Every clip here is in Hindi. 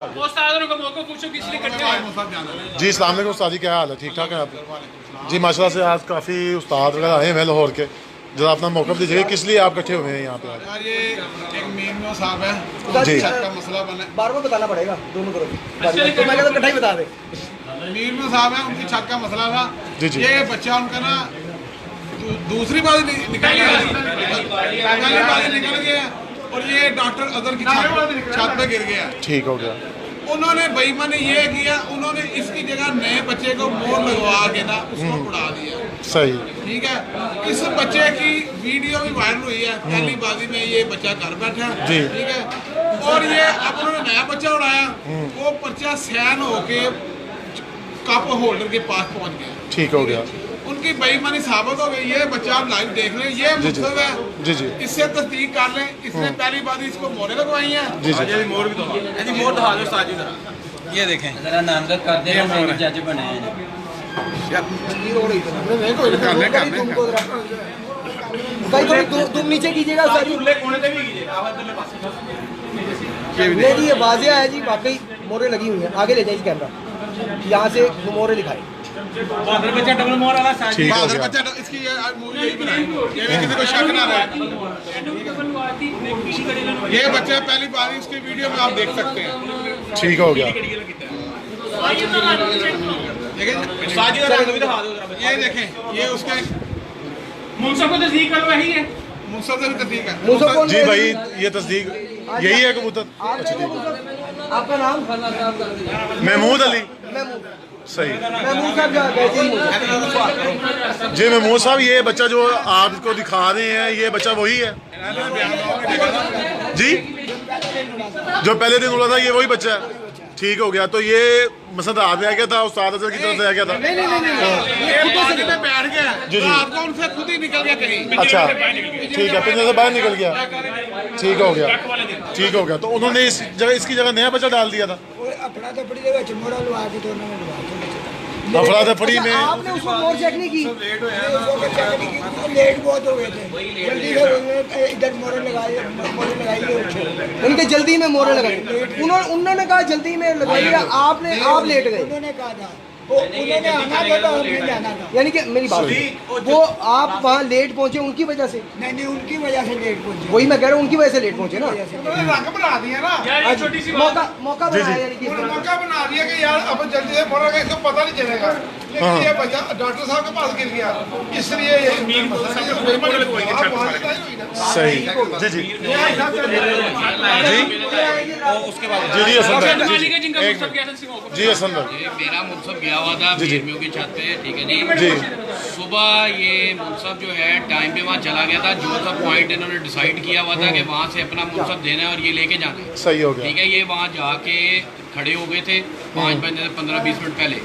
जी अस्सलाम वालेकुम उस्ताद जी, क्या हाल है? ठीक ठाक है आप? जी माशाल्लाह से आज काफ़ी उस्ताद वगैरह आए हैं लाहौर के। जरा अपना मौक़िफ़ दीजिए, किस लिए आप इकट्ठे हुए हैं यहाँ पे? यार ये एक मीर साहब है जी का मसला बना, बार बार बताना पड़ेगा दोनों तरफ। तो मैं कहता कटाई बता दे। मीर साहब है, उनकी छत का मसला था। जी जी ये बच्चा उनका ना दूसरी बार निकल गया, पहली बार निकल गया और ये डॉक्टर अदर की छत पे गिर गया। ठीक हो गया। उन्होंने बेईमानी ये किया, उन्होंने इसकी जगह नए बच्चे को मोर लगवा के ना उसको उड़ा दिया। सही। ठीक है, इस बच्चे की वीडियो भी वायरल हुई है। पहली बाजी में ये बच्चा घर बैठा है, जी। ठीक है, और ये अब उन्होंने नया बच्चा उड़ाया, वो पर्चा सैन होके कप होल्डर के पास पहुंच गया। ठीक हो गया। उनकी बेईमानी साबित हो गई। ये बच्चा आप लाइव देख लें, ये जी जी मतलब है, जी जी इससे तस्दीक कर लें। इसने पहली बार इसको मोरे लगवाई है। जी जी मोर भी तो मोर दिखा दो उस्ताद जी जरा, ये देखें जरा नामजद कर दे हैं, जज बने हैं। भाई तुम नीचे कीजिएगा सर। मेरी ये वाजिया है जी, वाकई मोरे लगी हुई है। आगे ले जाइए कैमरा, यहाँ से मोरे दिखाई। बच्चा डबल मोर वाला साथ ठीक हो बहादुर गया। बच्चा इसकी ये मूवी यही बनाई, ये भी किसी को शक ना रहे। ये बच्चा पहली बार इसकी वीडियो में आप देख सकते हैं। ठीक हो गया। उस्ताद जी का रंग भी दिखा दो जरा। ये देखें, ये उसके मुंसफ को तस्दीक करो वही है। मुंसफ से भी तस्दीक है। जी भाई ये तस्दीक यही है कबूतर? अच्छा ठीक है। आपका नाम? महमूद अली। महमूद। सही। महमूद साहब गए थे। जी महमूद साहब, ये बच्चा जो आपको दिखा रहे हैं ये बच्चा वही है जी जो पहले दिन उड़ा था? ये वही बच्चा है। ठीक हो गया। तो ये मसद आप आ गया था, उस्ताद अजहर की तरफ से आ गया था? नहीं, ये पानी में बैठ गया जी, जी। रात को उनसे खुद ही निकल गया कहीं। अच्छा ठीक है, पिंजरे से बाहर निकल गया। ठीक हो गया। ठीक हो गया। तो उन्होंने इस जगह इसकी जगह नया बच्चा डाल दिया था? अपना तो पड़ी जगह मोड़ा लगा के तो उन्होंने लगा के अफरा तफरी में आपने उसको मोर चेक नहीं की? लेट बहुत हो गए थे, जल्दी से इधर मोरे लगाए, उनके जल्दी में मोरे लगाए। उन्होंने कहा जल्दी में लगाइए, आपने आप लेट गए। उन्होंने कहा था उन्होंने आना था तो हमने जाना था। यानी कि मेरी बात वो आप वहाँ लेट पहुँचे उनकी वजह से? नहीं, उनकी वजह से लेट पहुँचे। वही मैं कह रहा हूँ, उनकी वजह से लेट पहुँचे ना। उन्होंने रंग बना दिया ना, छोटी सी मौका बनाया, यानी कि उन्होंने मौका बना दिया कि यार अब जल्दी से मोरेगा, इसको पता नहीं चलेगा। लेकिन ये बच्चा डॉक्टर साहब के पास गिर गया, इसलिए ये सही। जी जी उसके बाद जी जी असल में जी असल में मेरा मुनसब गया हुआ था मीरमियों की छत पे, ठीक है जी। जी सुबह ये मुनसब जो है टाइम पे वहाँ चला गया था। जो सा पॉइंट इन्होंने डिसाइड किया हुआ था कि वहाँ से अपना मुनसब देना है और ये लेके जाना है, सही हो गया। ठीक है। ये वहाँ जाके खड़े हो गए थे 5 बजे से 15-20 मिनट पहले।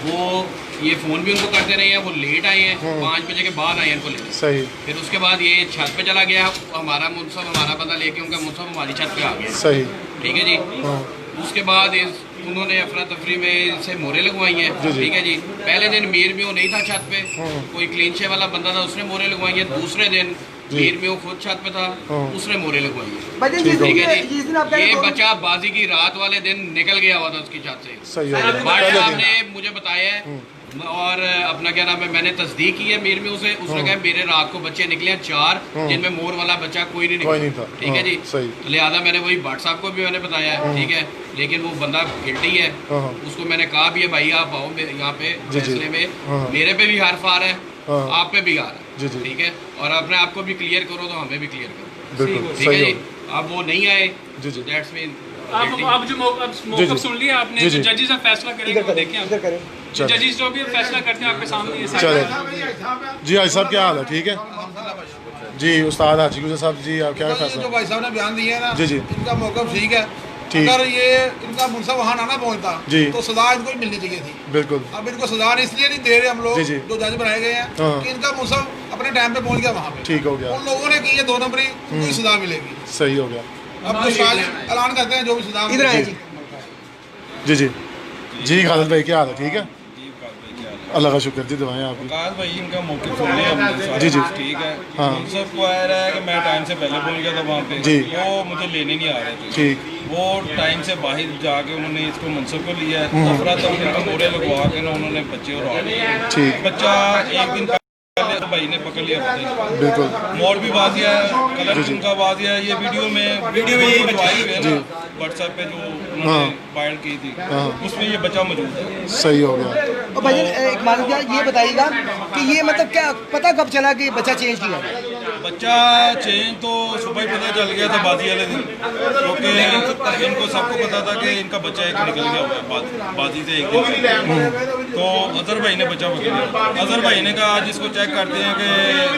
वो ये फ़ोन भी उनको करते रहे हैं, वो लेट आए हैं, 5 बजे के बाद आए हैं इनको लेने। सही। फिर उसके बाद ये छत पे चला गया, हमारा मुनसब हमारा बंदा लेके उनका मुनसब हमारी छत पे आ गया, सही। ठीक है जी। उसके बाद उन्होंने अफरा तफरी में से मोरे लगवाई हैं, ठीक है जी। पहले दिन मीर में वो नहीं था छत पे, कोई क्लीनशे वाला बंदा था, उसने मोरे लगवाई हैं। दूसरे दिन मीर में वो खुद छत पे था, उसने मोरे लगवाई हैं, ठीक है जी। ये बच्चा बाजी की रात वाले दिन निकल गया हुआ था उसकी छत से। सही हो गया। बट पहले दिन आपने मुझे बताया है और अपना क्या नाम है, मैंने तस्दीक की है मीर में उसे। उसने कहा मेरे रात को बच्चे निकले हैं 4, जिनमें मोर वाला बच्चा कोई नहीं कोई नहीं निकला, था। ठीक है जी। सही। लिहाजा मैंने वही भट्ट साहब को भी मैंने बताया है, ठीक है। लेकिन वो बंदा गिल्टी है, उसको मैंने कहा भी है भाई आप आओ यहाँ पे फैसले में, मेरे पे भी हर्फ आ रहा है, आप पे भी आ रहा है, ठीक है। और अपने आप को भी क्लियर करो तो हमें भी क्लियर करो, बिल्कुल ठीक है सही जी। हो। अब वो नहीं आए, जी जी दैट्स मीन आप जो मौक़िफ़ सुन लिया आपने, जी, जी। जो जजेस अब फैसला करेंगे वो देखें आप। चलो। जजेस जो भी फैसला करते हैं आपके सामने ये चले सारे। जी हाजी साहब, क्या हाल है? ठीक है जी। उस्ताद हाजी गुजर साहब जी, आप क्या जो फैसला? भाई साहब ने बयान दिया है ना, जी, जी। इनका मौक़िफ़ ठीक है। ठीक। अगर ये इनका मुनसब वहाँ ना पहुँचता जी। तो सजा इनको ही मिलनी चाहिए थी। बिल्कुल। अब इनको सजा इसलिए नहीं दे रहे हम लोग, जी, जी। जो जज बनाए गए हैं, कि इनका मुनसब अपने टाइम पे पहुँच गया वहाँ पे। ठीक हो गया। उन लोगों ने की है 2 नंबरी, उनको सजा मिलेगी। सही हो गया। अब तो शायद ऐलान करते हैं जो भी सजा इधर आए जी। जी जी जी खालिद भाई, क्या हाल है? ठीक है, अल्लाह का शुक्र जी। दवाएं आपकी? काश भाई इनका मौके सुन लिया हमने सारे। जी, जी। ठीक है। हाँ। मुनसब को आ रहा है कि मैं टाइम से पहले पहुंच गया था वहाँ पे, जी। वो मुझे लेने नहीं आ रहे थे। ठीक। वो टाइम से बाहर जाके उन्होंने इसको मुंसब को लिया है। अफरा तफरी में मोरे लगवा के ना उन्होंने बच्चे उड़ा लिए। ठीक। बच्चा एक दिन पहले भाई ने पकड़ लिया बिल्कुल। मोर भी वाजिया है, कलर उनका वाजिया है। ये वीडियो में यही बचाई हुई है ना व्हाट्सएप पे जो उन्होंने वायरल की थी, उसमें ये बच्चा मौजूद है। सही हो गया। और भाईजान एक बात ये बताइएगा कि ये मतलब क्या पता कब चला कि बच्चा चेंज किया? बच्चा चेंज तो सुबह ही पता चल गया था बाजी वाले दिन, क्योंकि इनको सबको पता था कि इनका बच्चा एक निकल गया हुआ है बाजी से एक दिन। तो अजहर भाई ने बच्चा पकड़ लिया। अजहर भाई ने कहा आज इसको चेक करते हैं कि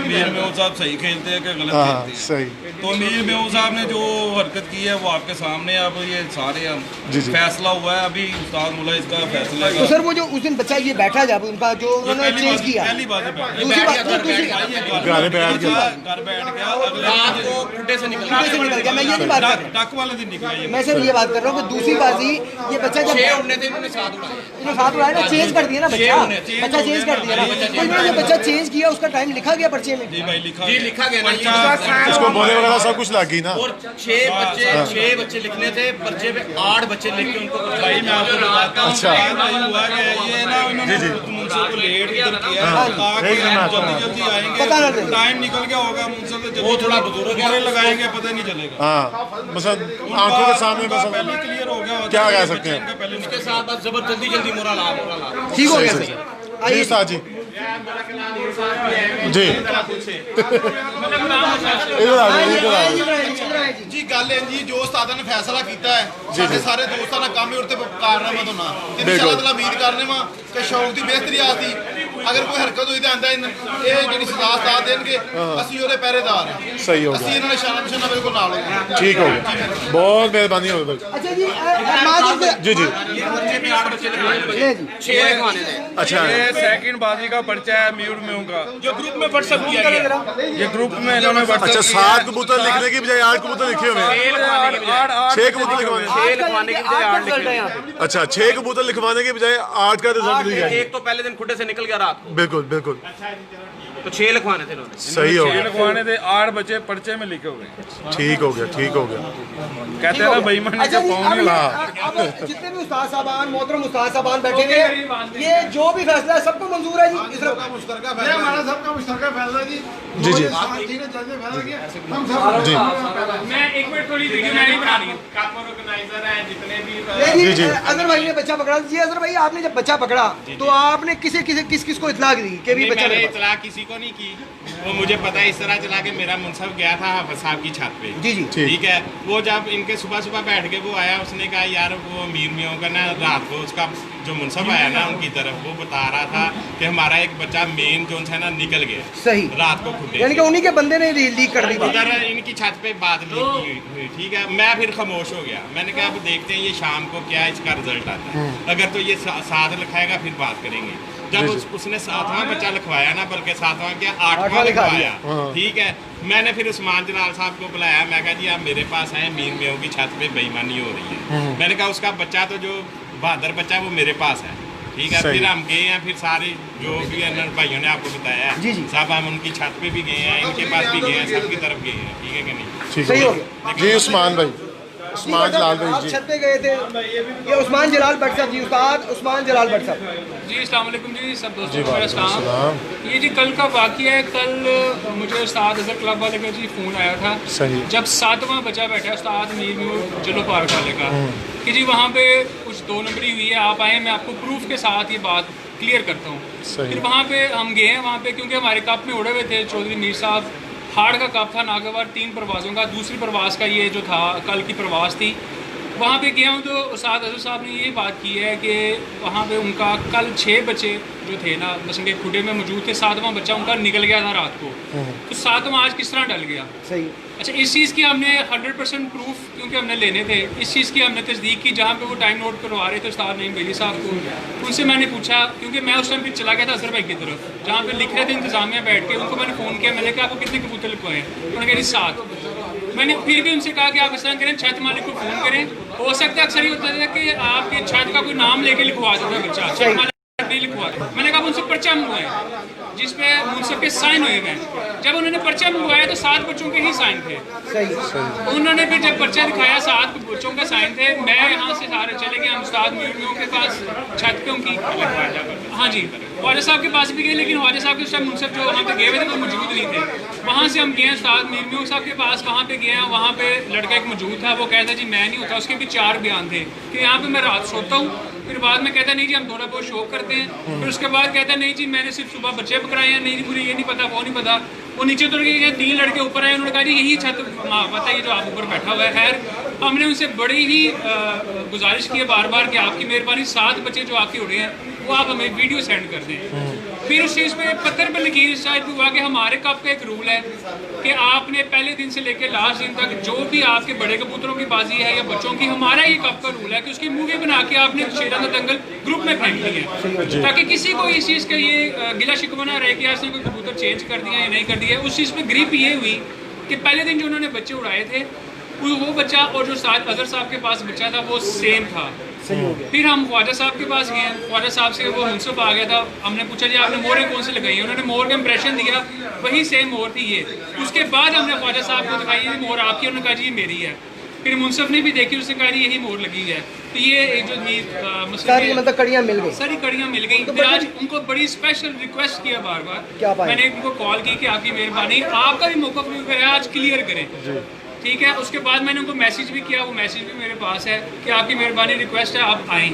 मीर मेहू साहब सही खेलते हैं कि गलत खेलते हैं। सही। तो मीर मेहू साहब ने जो हरकत की है वो आपके सामने, अब ये सारे जी, जी। फैसला हुआ है अभी उस्ताद मुला इसका फैसला तो सर वो जो उस दिन बच्चा ये बैठा जब उनका जो उन्होंने चेंज किया, पहली बात है दूसरी बात गाने पे बैठ गया। घर बैठ गया, अगले रात को खुड्डे से निकल दूसरे से निकल गया। मैं ये नहीं बात कर रहा, टक वाले दिन निकला ये। मैं सिर्फ ये बात कर रहा हूँ कि दूसरी बाजी ये बच्चा जब 6 उड़ने थे इन्होंने 7 उड़ाए। उन्होंने साथ उड़ाया ना, चेंज कर दिया ना बच्चा चेंज कर दिया ना। तो इन्होंने बच्चा चेंज किया, उसका टाइम लिखा गया पर्चे में। जी भाई लिखा जी लिखा गया ना। इसको बोले वगैरह सब कुछ लग गई ना। और 6 बच्चे लिखने थे पर्चे पे, 8 बच्चे लिख के उनको भाई मैं आपको बताता हूँ अच्छा। नहीं हुआ कि ये ना उन्होंने मुंसब को लेट इधर किया ताकि जल्दी पता ना आएंगे, चले। टाइम निकल गया होगा मुंसब से, वो थोड़ा बुजुर्ग है, मोरे लगाएंगे पता नहीं चलेगा। हाँ, मतलब आंखों के सामने उनका बस पहले क्लियर हो गया होता क्या है, कह ये सकते हैं? बच्चे इनका पहले उसके साथ बस जल्दी जल्दी मोरा ला। ठीक हो गया सही, सर। जी आइए उस्ताद जी। जी इधर आ जाइए, इधर आ जाइए। ਜੀ ਗੱਲ ਹੈ ਜੀ ਜੋ ਉਸਤਾਦਾਂ ਨੇ ਫੈਸਲਾ ਕੀਤਾ ਹੈ ਸਾਡੇ ਸਾਰੇ ਦੋਸਤਾਂ ਦਾ ਕੰਮ ਹੀ ਉੱਤੇ ਕਾਰਨਾਮਾ ਤੋਂ ਨਾ ਤੇ ਇਨਸ਼ਾਅੱਲਾ ਤਾਲਾ ਉਮੀਦ ਕਰਨੇ ਵਾ ਕਿ ਸ਼ੌਕ ਦੀ ਬਿਹਤਰੀ ਆਸੀ ਅਗਰ ਕੋਈ ਹਰਕਤ ਹੋਈ ਤਾਂ ਆਂਦਾ ਇਹ ਜਿਹੜੀ ਸਜ਼ਾ ਸਾਥ ਦੇਣਗੇ ਅਸੀਂ ਉਹਦੇ ਪਹਿਰੇਦਾਰ ਹਾਂ सही हो ਅਸੀਂ गया। ਇਹਨਾਂ ਦੇ ਸ਼ਾਨ ਨਿਸ਼ਾਨਾ ਬਿਲਕੁਲ ਨਾਲ ਹੋਵਾਂਗੇ ठीक हो गया, बहुत मेहरबानी हो गई। अच्छा जी माजिद जी जी। ये पर्चे पे 8 बच्चे लिखवाने थे, ले जी 6 लिखवाने थे। अच्छा ये सेकंड बाजी का पर्चा है म्यूर में का, जो ग्रुप में व्हाट्सएप किया गया। ये ग्रुप में इन्होंने अच्छा, 7 कबूतर लिखने की बजाय 8 कबूतर लिखे हुए हैं। 6 कबूतर लिखवाने। 6 लिखवाने की बजाय 8 लिखे। अच्छा, 6 कबूतर लिखवाने के बजाय 8 का रिजल्ट दिया है। एक तो पहले दिन खुड्डे से निकल गया रात को, बिल्कुल बिल्कुल तो 6 लिखवाने थे इन्होंने। सही हो गया। लिखवाने थे 8 बच्चे पर्चे में लिखे हुए हैं। ठीक हो गया, ठीक हो गया। कहते हैं ना बेईमानी अच्छा का जी, पाँव नहीं ला। अब जितने भी उस्ताद साहबान मोहतरम उस्ताद साहबान बैठे हुए हैं, ये जो भी फैसला है सबको मंजूर है जी। इस मुश्तरका फैसला हमारा सबका मुश्तरका फैसला जी जी जी जी ने जज ने फैसला किया हम सब जी मैं एक मिनट थोड़ी वीडियो मैं नहीं बना रही हूँ। काप ऑर्गेनाइजर है जितने भी नहीं जी, जी। अजहर भाई ने बच्चा पकड़ा जी। अजहर भाई आपने जब बच्चा पकड़ा तो आपने किस को इतला दी कि भी बच्चा मैंने मेरे पास? इतला किसी को नहीं की। वो मुझे पता है इस तरह चला कि मेरा मुनसब गया था हाफिज साहब की छत पे। जी जी ठीक है, वो जब इनके सुबह सुबह बैठ के वो आया, उसने कहा यार वो मीर मियों का ना रात को उसका जो मुनसब आया ना उनकी तरफ, वो बता रहा था कि हमारा एक बच्चा मेन जो है ना निकल गया सही, रात को खुदे यानी कि उन्हीं के बंदे ने लीक कर दी बात। उधर इनकी छत पे बात लीक की हुई। ठीक है, मैं फिर खामोश हो गया। मैंने कहा अब देखते हैं ये शाम को क्या इसका रिजल्ट आता है, अगर तो ये 7 लिखाएगा फिर बात करेंगे। जब उसने 7वां बच्चा लिखवाया ना, बल्कि 7वां क्या 8वां लिखवाया, ठीक है, मैंने फिर उस्मान जलाल साहब को बुलाया। मैं कहा जी आप मेरे पास आए, मीर मेयों की छत पे बेईमानी हो रही है। मैंने कहा उसका बच्चा तो जो बहादुर बच्चा वो मेरे पास है। ठीक है, फिर हम गए हैं, फिर सारे जो भी अनर भाइयों ने आपको बताया जी, जी। साहब हम उनकी छत पे भी गए हैं, इनके पास भी गए हैं, सबकी तरफ गए हैं। ठीक है कि नहीं? ठीक सही हो हो गया जी। उस्मान भाई, उस्मान जलाल भाई आप जी। छत पे गए थे, ये उस्मान जलाल भट्ट साहब जी, उस्ताद उस्मान जलाल भट्ट साहब जी अस्सलाम वालेकुम जी सब जी, दोस्तों को मेरा वालेकुम सलाम। ये जी कल का वाक़या है। कल मुझे उस्ताद अजहर क्लब वाले का जी फ़ोन आया था, सही। जब 7वां बच्चा बैठा है उस्ताद मीर मियों चलो पार्क वाले का, कि जी वहाँ पे कुछ 2 नंबरी हुई है, आप आए, मैं आपको प्रूफ के साथ ये बात क्लियर करता हूँ। सही। फिर वहाँ पे हम गए हैं, वहाँ पे क्योंकि हमारे कप में उड़े हुए थे चौधरी मीर साहब, हाड़ का कप था नागवार 3 परवाज़ों का, दूसरी परवाज़ का ये जो था कल की परवाज़ थी। वहाँ पे गया हूँ तो उस्ताद अजहर साहब ने ये बात की है कि वहाँ पे उनका कल 6 बच्चे जो थे ना बस के खुडे में मौजूद थे, 7वां बच्चा उनका निकल गया था रात को, तो 7वां आज किस तरह डल गया। सही। अच्छा, इस चीज़ की हमने 100% प्रूफ क्योंकि हमने लेने थे, इस चीज़ की हमने तस्दीक की। जहाँ पे वो टाइम नोट करवा रहे थे उस्ताद नईम बेली साहब को, उनसे मैंने पूछा, क्योंकि मैं उस टाइम फिर चला गया था अजहर भाई की तरफ जहाँ पे लिख रहे थे इंतजामिया बैठ के, उनको मैंने फ़ोन किया, मैंने कहा आपको कितने कबूतर लिखवाए हैं? उन्होंने कहा 7। मैंने फिर भी उनसे कहा कि आप इस तरह करें, छत मालिक को फ़ोन करें, हो सकता है अक्सर ये होता है कि आपके छत का कोई नाम लेके लिखवा देता है बच्चा, छत मालिक भी गाड़ी लिखवा के मैंने कहा उनसे पर्चा मंगवाया जिसपे मुंसफ के साइन हुए हैं। जब उन्होंने पर्चा मंगवाया तो 7 बच्चों के ही साइन थे। उन्होंने फिर जब पर्चा दिखाया 7 बच्चों का साइन थे, मैं यहाँ से सारे चले गए हम उस्ताद मीर के पास छत पे उनकी, हाँ जी ख्वाजा साहब के पास भी गए, लेकिन ख्वाजा साहब के उस टाइम मुंसफ जो वहाँ पे गए हुए थे वो मौजूद नहीं थे। वहाँ से हम गए उस्ताद मीर साहब के पास, वहाँ पे गए, वहाँ पे लड़का एक मौजूद था, वो कहता जी मैं नहीं होता। उसके भी 4 बयान थे कि यहाँ पे मैं रात सोता हूँ, फिर बाद में कहता नहीं जी हम थोड़ा बहुत शो करते हैं, फिर उसके बाद कहता नहीं जी मैंने सिर्फ सुबह बच्चे पकड़ाए हैं, नहीं जी मुझे ये नहीं पता वो नहीं पता। वो नीचे उतर गए, 3 लड़के ऊपर आए, उन्होंने कहा जी यही छत पता है ये जो आप ऊपर बैठा हुआ है। खैर हमने उनसे बड़ी ही गुजारिश की है बार बार कि आपकी मेहरबानी 7 बच्चे जो आपके उड़े हैं वो आप हमें वीडियो सेंड कर दें। फिर उस चीज़ पे पत्थर पर लकीर शायद भी हुआ कि हमारे कप का एक रूल है कि आपने पहले दिन से लेकर लास्ट दिन तक जो भी आपके बड़े कबूतरों की बाजी है या बच्चों की, हमारा ये कप का रूल है कि उसकी मूवी बना के आपने शेरा का दंगल ग्रुप में फेंक दी है, ताकि किसी को इस चीज़ का ये गिला शिकवा ना रहे कि यार उसने कोई कबूतर चेंज कर दिया या नहीं कर दिया। उस चीज़ पर ग्रिप ये हुई कि पहले दिन जो उन्होंने बच्चे उड़ाए थे वो बच्चा और जो साथ अजहर साहब के पास बच्चा था वो सेम था। फिर हम ख्वाजा साहब के पास गए, ख्वाजा साहब से वो मुंसफ आ गया था, हमने पूछा जी आपने मोहरें कौन सी लगाई है, उन्होंने मोहर का इंप्रेशन दिया, वही सेम मोहर थी ये। उसके बाद हमने ख्वाजा साहब को दिखाई ये मोहर आपकी, उन्होंने कहा जी ये मेरी है। फिर मुंसफ ने भी देखी, उसने कहा यही मोहर लगी है। तो ये एक जो सारी मतलब कड़ियाँ मिल गई, सारी कड़ियाँ मिल गई। फिर आज उनको बड़ी स्पेशल रिक्वेस्ट किया बार बार, मैंने उनको कॉल की कि आपकी मेहरबानी आपका भी मौका है आज क्लियर करें, ठीक है। उसके बाद मैंने उनको मैसेज भी किया, वो मैसेज भी मेरे पास है कि आपकी मेहरबानी रिक्वेस्ट है आप आएँ,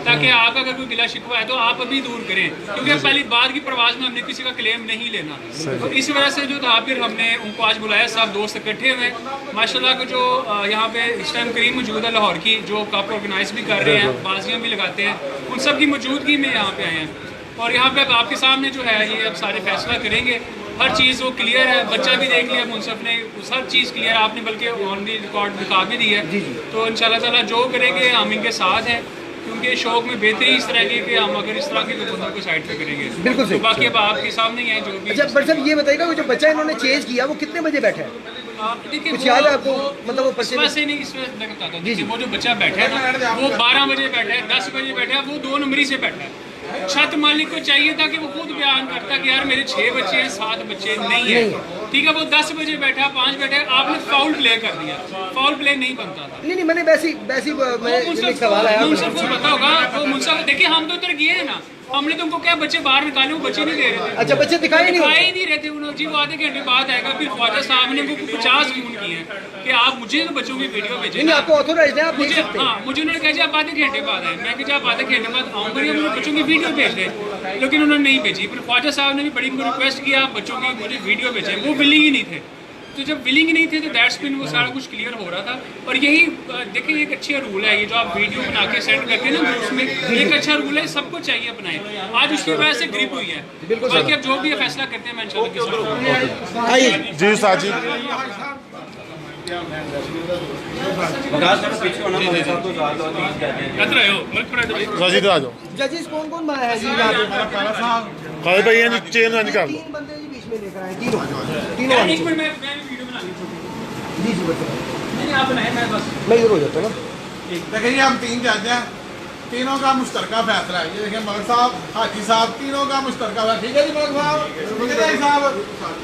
ताकि आपका अगर कोई गिला शिकवा है तो आप अभी दूर करें, क्योंकि पहली बार की प्रवास में हमने किसी का क्लेम नहीं लेना। तो इस वजह से जो था फिर हमने उनको आज बुलाया, सब दोस्त इकट्ठे हुए माशाल्लाह को जो यहाँ पे इस टाइम करीम मौजूद है लाहौर की, जो कप ऑर्गेनाइज भी कर रहे हैं, बाजियाँ भी लगाते हैं, उन सब की मौजूदगी में यहाँ पे आए हैं। और यहाँ पे अब आपके सामने जो है ये अब सारे फैसला करेंगे, हर चीज़ वो क्लियर है, बच्चा भी देख लिया मुंसफ ने, हर चीज़ क्लियर है, आपने बल्कि ऑन दी रिकॉर्ड दिखा भी दी है। तो इंशाल्लाह ताला जो करेंगे हम इनके साथ हैं, क्योंकि शौक में बेहतरी इस तरह की कि हम अगर इस तरह के कबूतर को साइड पे करेंगे बिल्कुल सही। तो बाकी अब आपके सामने ही है जो भी। अच्छा बट साहब ये बताइएगा वो जो बच्चा इन्होंने चेंज किया वो कितने बजे बैठा है? देखिए कुछ याद है आपको, मतलब वो पर्चे में से नहीं, इसमें मैं बताता हूँ। देखिए वो जो बच्चा बैठा है ना वो 12 बजे बैठा है, 10 बजे बैठा है, वो 2 नंबरी से बैठा है। छत मालिक को चाहिए था कि वो खुद बयान करता कि यार मेरे 6 बच्चे हैं 7 बच्चे नहीं है, ठीक है। वो 10 बजे बैठा, 5 बैठा, आपने फाउल प्ले कर दिया, फाउल प्ले नहीं बनता था। नहीं मैंने वैसी सवाल आया, मुंसफ को पता होगा, वो मुंसफ देखिए हम तो उधर गए हैं ना, हमने तुमको क्या बच्चे बाहर निकाले, वो बच्चे नहीं दे रहे थे। अच्छा बच्चे दिखाई नहीं रहे थे उन्होंने जी, वो आधे घंटे बाद आएगा। फिर ख्वाजा साहब ने उनको 50 फोन किए हैं कि आप मुझे तो बच्चों की वीडियो भेजें, नहीं आपको ऑथोराइज्ड है, आप देख मुझे सकते हैं। हाँ मुझे उन्होंने कहा जी आप आधे घंटे बाद आए, मैं कि आप आधे घंटे बाद आऊँगा, मुझे बच्चों की वीडियो भेज दें, लेकिन उन्होंने नहीं भेजी। फिर ख्वाजा साहब ने भी बड़ी रिक्वेस्ट किया बच्चों की मुझे वीडियो भेजें, वो विलिंग ही नहीं थे। तो जब विलिंग नहीं थे तो दैट्स मीन वो सारा कुछ क्लियर हो रहा था। और यही देखिए एक अच्छा रूल है ये जो आप वीडियो बना के सेंड करते हैं ना ग्रुप्स में, एक अच्छा रूल है, सबको चाहिए अपनाएं। आज उसकी वजह से ग्रिप हुई है, बाकी अब जो भी फैसला करते हैं मैं इंशाल्लाह जी साजी राजी आ जाओ। जजेस कौन है जी यहाँ पे? खालिद भाई हैं चेन लंच कर लो। 3 बंदे जी बीच में लेकर आए, तीनों आने एक चाहिए। मिनट मैं वीडियो बना ली जी बताइए। नहीं आप बनाए, मैं बस मैं इधर हो जाता हूँ ना। देखिए हम 3 जज हैं, तीनों का मुश्तरका फैसला है। ये देखिए मगर साहब, हाजी साहब, तीनों का मुश्तरका फैसला, ठीक है जी मगर साहब,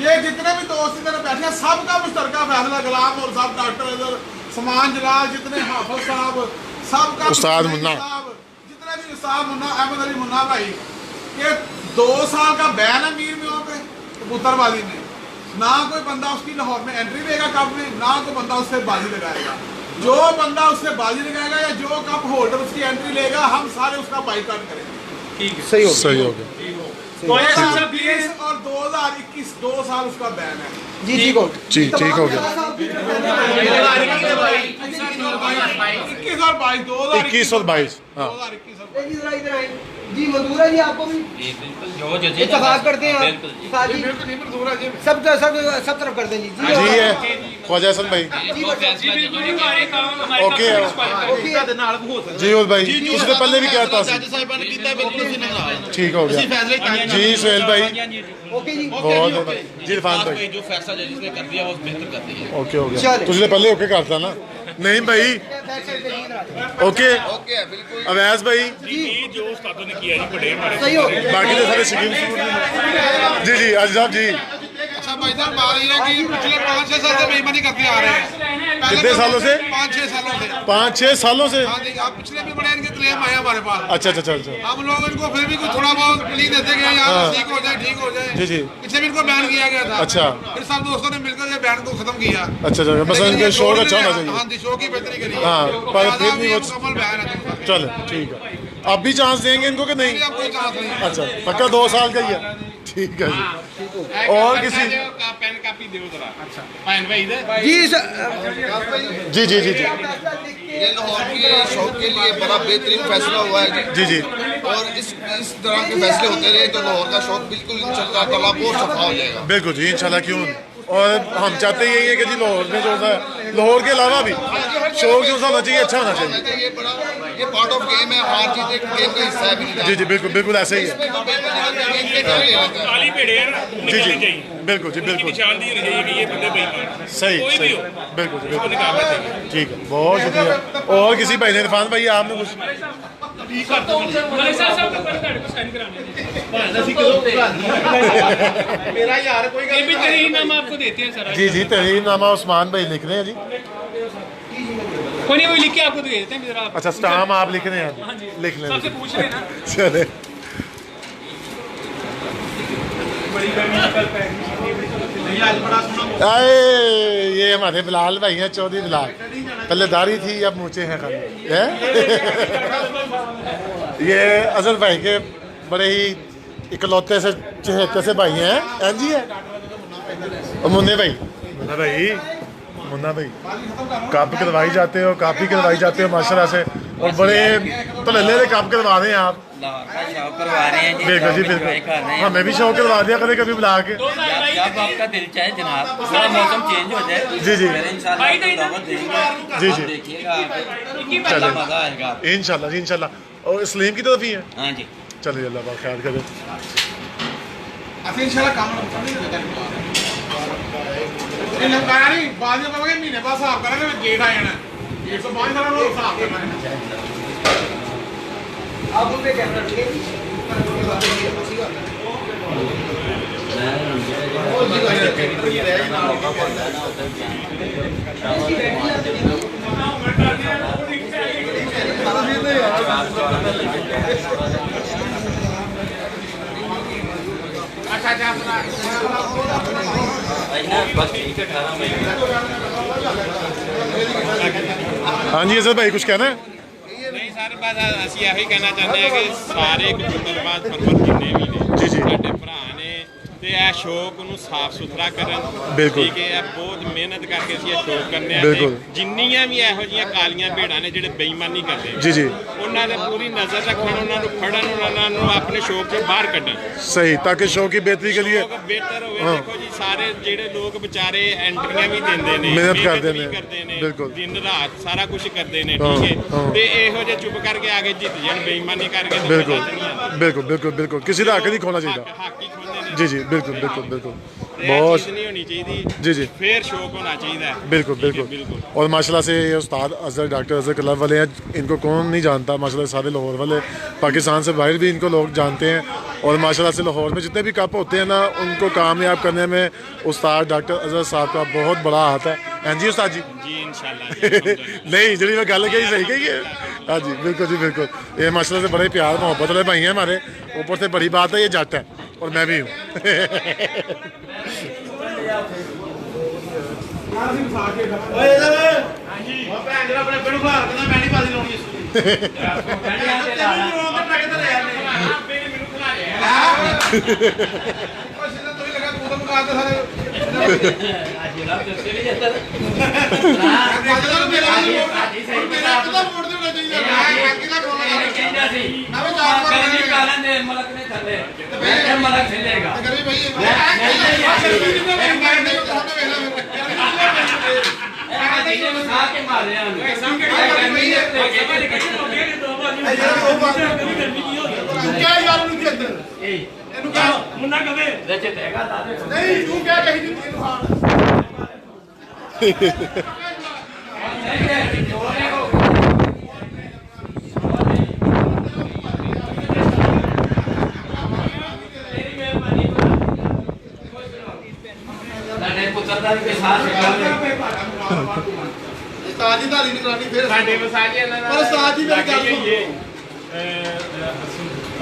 ये जितने भी दोस्त इधर बैठे हैं सबका मुश्तरका फैसला, गुलाम और साहब, डॉक्टर इधर समान जलाल, जितने हाफिज साहब, सबका उस्ताद मुन्ना, जितने भी उस्ताद मुन्ना, अहमद अली मुन्ना भाई, ये 2 साल का बैन है मीर में पे कबूतरबाजी में, ना कोई बंदा उसकी लाहौर में एंट्री देगा कप में, ना कोई बंदा उससे बाजी लगाएगा। जो बंदा उससे बाजी लगाएगा या जो कप होल्डर उसकी एंट्री लेगा, हम सारे उसका बाइकआउट करेंगे। ठीक है, सही हो गया। 2020 और 2021 2 साल उसका बैन है। जी ठीक हो ठीक हो गया। 21 और 22 हाँ इधर आए जी, मंजूर है जी आपको भी? इत्तेफाक करते हैं आप साजी, सब तरफ कर दें जी। जी है ख्वाजा हसन भाई। ओके जी उल भाई उसने पहले भी किया था, ठीक हो गया जी सुहेल भाई। ओके जी बहुत जी इरफान भाई जो फैसला जजेस ने कर दिया वो बेहतर कर दिया। ओके हो गया, तुझे पहले ओके करता ना। नहीं भाई ओके ओके बिल्कुल अवैस भाई जो उस्तादों ने किया जी बड़े हमारे सही हो गया। बाकी तो सारे शकील जी जी आज साहब जी अच्छा भाई साहब बात ये है कि पिछले 5-6 साल से बेईमानी करते आ रहे हैं। कितने सालों से? 5-6 सालों से। 5-6 सालों से हाँ जी, अब पिछले भी बड़े इनके क्लेम आए हमारे पास। अच्छा अच्छा अच्छा हम लोग इनको फिर भी कुछ थोड़ा बहुत प्लीज देते गए यार ठीक हो जाए ठीक हो जाए। जी जी पीछे भी इनको बैन किया गया था। अच्छा। फिर सब दोस्तों ने मिलकर ये बैन को खत्म किया। अच्छा अच्छा बस लेकिन इनके ये शो छोड़ अच्छा होना नहीं रहा। हाँ चाहिए जी, शो की बेहतरी करी। हाँ, पर फिर भी वो- मुकम्मल बैन है। चलो ठीक है अब भी चांस देंगे इनको कि नहीं अब कोई चांस नहीं है। अच्छा पक्का 2 साल का ही है ठीक है जी और किसी पेन कापी दो जरा अच्छा पेन भाई दे जी सर, जी जी जी जी ये लाहौर के शौक के लिए बड़ा बेहतरीन फैसला हुआ है जी जी और इस तरह के फैसले होते रहे तो लाहौर का शौक बिल्कुल इंशाअल्लाह ताला बहुत सफा हो जाएगा। बिल्कुल जी इंशाल्लाह क्यों नहीं। और हम चाहते यही है कि जी लाहौर में जो है लाहौर के अलावा भी शौक जो होना चाहिए अच्छा होना चाहिए। ये बड़ा ये पार्ट ऑफ गेम है, हार जीत एक गेम का हिस्सा है। जी जी बिल्कुल बिल्कुल ऐसे ही है काली भेड़े हैं ना जी निकालनी जी चाहिए बिल्कुल जी बिल्कुल निशान दी होनी चाहिए कि ये बंदे बेईमान सही कोई सही भी हो बिल्कुल जी उसको बिल्कुल निकालना चाहिए ठीक है बहुत शुक्रिया। और किसी भाई ने इरफान भाई आपने कुछ मलिक साहब का पर कार्ड को साइन कराने मेरा यार कोई ये भी तरीन नाम आपको देते हैं सर। जी जी तहरीरनामा उस्मान भाई लिख रहे हैं जी कोई नहीं वो लिख के आपको दे देते हैं जरा आप अच्छा स्टाम आप लिख रहे हैं लिख लें सबसे पूछ लेना। चले आए ये हमारे बिलाल भाई हैं चौधरी बिलाल पहले दाढ़ी थी अब मूछे हैं खाली हैं? ये अजहर भाई के बड़े ही इकलौते से चहेते से भाई हैं हैं जी है और मुन्ने भाई कप करवाई जाते हो काफ़ी करवाई जाते हो माशाल्लाह से और बड़े धड़ल्ले कप करवा रहे हैं आप लाहौर का शौक करवा रहे हैं जी बिल्कुल जी शौक बिल्कुल enjoy कर रहे हैं हमें भी शौक करवा दिया कभी कभी बुला के जब आपका दिल चाहे जनाब थोड़ा मौसम चेंज हो जाए जी, जी। फिर इंशाल्लाह आपको दावत देंगे जी, आप जी। देखिएगा आके चलो। बड़ा मजा आएगा आपको। इंशाल्लाह जी इंशाल्लाह और इस्लाम की तरफ ही है हाँ जी चलिए अल्लाह पाक खैर करे ਅਸੀਂ ਇਨਸ਼ਾਅੱਲਾ ਕੰਮ ਨਹੀਂ ਇਹ ਲੰਕਾਇਆ ਨਹੀਂ ਬਾਅਦ ਵਿੱਚ ਕਹਾਂਗੇ ਮਹੀਨੇ ਬਾਅਦ ਹਿਸਾਬ ਕਰਾਂਗੇ ਗੇਟ ਆ ਜਾਣਾ 105 ਸਾਲਾਂ ਨੂੰ ਹਿਸਾਬ ਕਰਨਾ ਹੈ। आप उन पे कैमरा रखिए। अच्छा अच्छा बस ठीक है 18 महीने हाँ जी असद भाई कुछ कहना है ਨਹੀਂ ਸਾਰੇ ਬਾਤ ਅਸੀਂ ਇਹੋ ਹੀ ਕਹਿਣਾ ਚਾਹੁੰਦੇ ਹਾਂ ਕਿ ਸਾਰੇ ਕਬੂਤਰਬਾਜ਼ ਪਰਵਤ ਜਿੰਨੇ ਵੀ ਨੇ ਜੀ, ਜੀ। ਸਾਡੇ ਭਰਾ ਨੇ ਤੇ ਇਹ ਸ਼ੌਕ ਨੂੰ ਸਾਫ਼ ਸੁਥਰਾ ਕਰਨ ਬਿਲਕੁਲ। ਠੀਕ ਹੈ ਇਹ ਬਹੁਤ ਮਿਹਨਤ ਕਰਕੇ ਅਸੀਂ ਇਹ ਸ਼ੌਕ ਕਰਨੇ ਆ ਬਿਲਕੁਲ। ਤੇ ਜਿੰਨੀਆਂ ਵੀ ਇਹੋ ਜਿਹੀਆਂ ਕਾਲੀਆਂ ਭੇਡਾਂ ਨੇ ਜਿਹੜੇ ਬੇਈਮਾਨੀ ਕਰਦੇ जी जी ਉਹਨਾਂ ਦੇ ਪੂਰੀ ਨਜ਼ਰ ਰੱਖਣ ਉਹਨਾਂ ਨੂੰ ਫੜਨ ਉਹਨਾਂ ਨੂੰ ਆਪਣੇ ਸ਼ੌਕ ਤੋਂ ਬਾਹਰ ਕੱਢਣ सही ताकि शो की बेहतरी के लिए ਸ਼ੌਕ ਬਿਹਤਰ ਹੋਵੇ ਹਾਂ। ਦੇਖੋ ਜੀ ਸਾਰੇ ਜਿਹੜੇ ਲੋਕ ਵਿਚਾਰੇ ਐਂਟਰੀਆਂ ਵੀ ਦਿੰਦੇ ਨੇ ਮਿਹਨਤ ਕਰਦੇ ਵੀ ਨੇ। ਕਰਦੇ ਨੇ ਬਿਲਕੁਲ। ਦਿਨ ਰਾਤ ਸਾਰਾ ਕੁਝ ਕਰਦੇ ਨੇ ਹਾਂ, ਠੀਕ ਹਾਂ। ਹੈ ਤੇ ਇਹੋ ਜਿਹੇ ਚੁੱਪ ਕਰਕੇ ਆ ਕੇ ਜਿੱਤ ਜਾਣ ਬੇਈਮਾਨੀ ਕਰਕੇ ਤੇ बिल्कुल ਮਜ਼ਾ ਨਹੀਂ ਆਉਂਦਾ। बिल्कुल बिल्कुल बिल्कुल किसी का हक नहीं खोना चाहिए ਹੱਕ ਹੀ ਖੋਹਦੇ ਨੇ जी जी बिल्कुल बिल्कुल बिल्कुल ਤੇ ਇਹ बहुत ਚੀਜ਼ ਨਹੀਂ ਹੋਣੀ ਚਾਹੀਦੀ जी जी ਫੇਰ ਸ਼ੌਕ होना चाहिए बिल्कुल ठीक है, बिल्कुल और माशाल्लाह से ये उस्ताद अजहर डॉक्टर अजहर कलब वाले हैं इनको कौन नहीं जानता माशाल्लाह सारे लाहौर वाले पाकिस्तान से बाहर भी इनको लोग जानते हैं और माशाल्लाह से लाहौर में जितने भी कप होते हैं ना उनको कामयाब करने में उस्ताद डॉक्टर अजहर साहब का बहुत बड़ा हाथ है हाँ जी उस्ताद जी जी इंशाल्लाह नहीं जी मैं गल कही सही कही है हाँ जी बिल्कुल जी बिल्कुल ये माशाल्लाह से बड़े प्यार मोहब्बत वाले भाई हैं हमारे ऊपर से बड़ी बात है ये जट है और मैं भी हूँ मुन्ना कवे ਨਹੀਂ ਤੂੰ ਕਿਆ ਕਹੀ ਦਿੱਤੀ ਇਹਨੂੰ ਹਾਂ ਉਸਤਾਦ ਜੀ ਧਾਰੀ ਨਿਗਰਾਨੀ ਫਿਰ ਸਾਡੇ ਵਸਾਜੀ ਇਹਨਾਂ ਦਾ ਪਰ ਉਸਤਾਦ ਜੀ ਮੇਰੀ ਗੱਲ ਸੁਣੋ।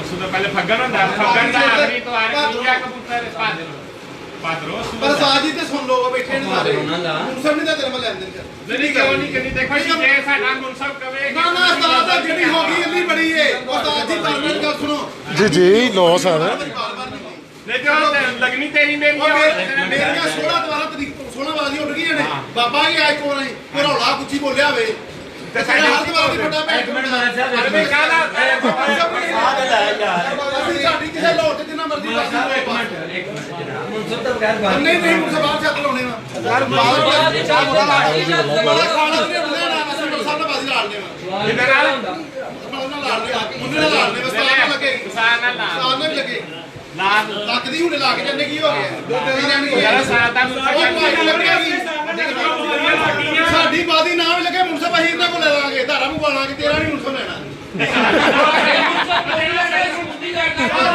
ਅਸੂ ਦਾ ਪਹਿਲੇ ਫੱਗਣ ਹੁੰਦਾ ਫੱਗਣ ਦਾ ਆਖਰੀ ਤੋਂ ਆਖਰੀ ਦੂਜਾ ਕਬੂਤਰ ਪਾਦਰੋ ਪਰ ਉਸਤਾਦ ਜੀ ਤੇ ਸੁਣ ਲਓ ਬੈਠੇ ਨੇ ਸਾਰੇ ਮੁਨਸਬ ਨਹੀਂ ਤਾਂ ਤੇਰੇ ਮੈਂ ਲੈਣ ਦੇਣ ਨਹੀਂ ਕਿਉਂ ਨਹੀਂ ਕਰਨੀ ਦੇਖੋ ਜੀ ਜੇ ਸਾਡਾ ਮੁਨਸਬ ਕਵੇ ਨਾ ਨਾ ਉਸਤਾਦ ਦਾ ਜਿਹੜੀ ਹੋ ਗਈ ਇੰਨੀ ਬੜੀ ਏ ਉਸਤਾਦ ਜੀ ਧਾਰੀ ਦੀ ਗੱਲ ਸੁਣੋ जी जी लॉस है ना ਨਹੀਂ ਤੇ ਲਗਨੀ ਤੇਰੀ ਮੇਰੀ ਮੇਰੀਆਂ 16 ਦੁਆਰਾ ਤਰੀਕ 16 ਵਾਲੀ ਉੱਡ ਗਈਆਂ ਨੇ ਬਾਬਾ ਜੀ ਆਏ ਕੋਲ ਨਹੀਂ ਕੋਈ ਰੌਲਾ ਕੁੱਚੀ ਬੋਲਿਆ ਹੋਵੇ ਤੇ ਸਾਡੇ ਹਰ ਦੁਆਰਾ ਦੀ ਵੱਡਾ ਭੈਣ ਅਰੇ ਕਾਲਾ ਅਸੀਂ ਸਾਡੀ ਕਿਸੇ ਲੋੜ ਤੇ ਜਿੰਨਾ ਮਰਜ਼ੀ ਬਾਜ਼ੀ ਨਹੀਂ ਨਹੀਂ ਮੁਝੇ ਬਾਹਰ ਚੱਕ ਲਾਉਣੇ ਵਾ ਯਾਰ ਬਾਹਰ ਬੜਾ ਖਾਣਾ ਵੀ ਉੱਡਦੇ ਨਾ ਅਸੀਂ ਮਰਸਾਂ ਨਾਲ ਬਾਜ਼ੀ ਲਾੜਨੇ ਵਾ ਇਧਰ ਆ ਮੁੰਡੇ ਨਾਲ ਲਾੜਨੇ ਵਾ ਸਾਹ ਨਾਲ ਲੱਗੇ ਸਾਹ ਨਾਲ ਲਾ। ਸਾਹ ਨਾਲ ਵੀ ਲੱਗੇ ਨਾਲ ਲੱਕਦੀ ਹੁਣੇ ਲਾ ਕੇ ਜਾਂਦੇ ਕੀ ਹੋ ਗਿਆ ਦੋ ਤਿੰਨ ਜਾਣਗੇ ਯਾਰ ਸਾਹ ਦਾ ਸਾਡੀ ਬਾਦੀ ਨਾ ਵੀ ਲੱਗੇ ਮੁਨਸਬ ਅਸੀਂ ਇਹਨਾਂ ਕੋਲ ਲੈ ਲਾਂਗੇ ਧਾਰਾ ਨੂੰ ਪਾਲਾਂਗੇ ਤੇਰਾ ਨਹੀਂ ਮੁਨਸਬ ਲੈਣਾ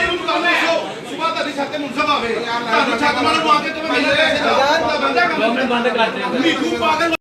ਸੁਬਾ ਤੁਹਾਡੀ ਛੱਤ ਤੇ ਮੁਨਸਬ ਆਵੇ ਤੁਹਾਨੂੰ ਛੱਤ ਮਾਰਨ ਨੂੰ ਆ ਕੇ ਤੁਮੇ ਮਿਲਣਾ ਬੰਦਾ ਬੰਦ ਕਰ ਦੇ ਮੀਠੂ ਪਾਗਲ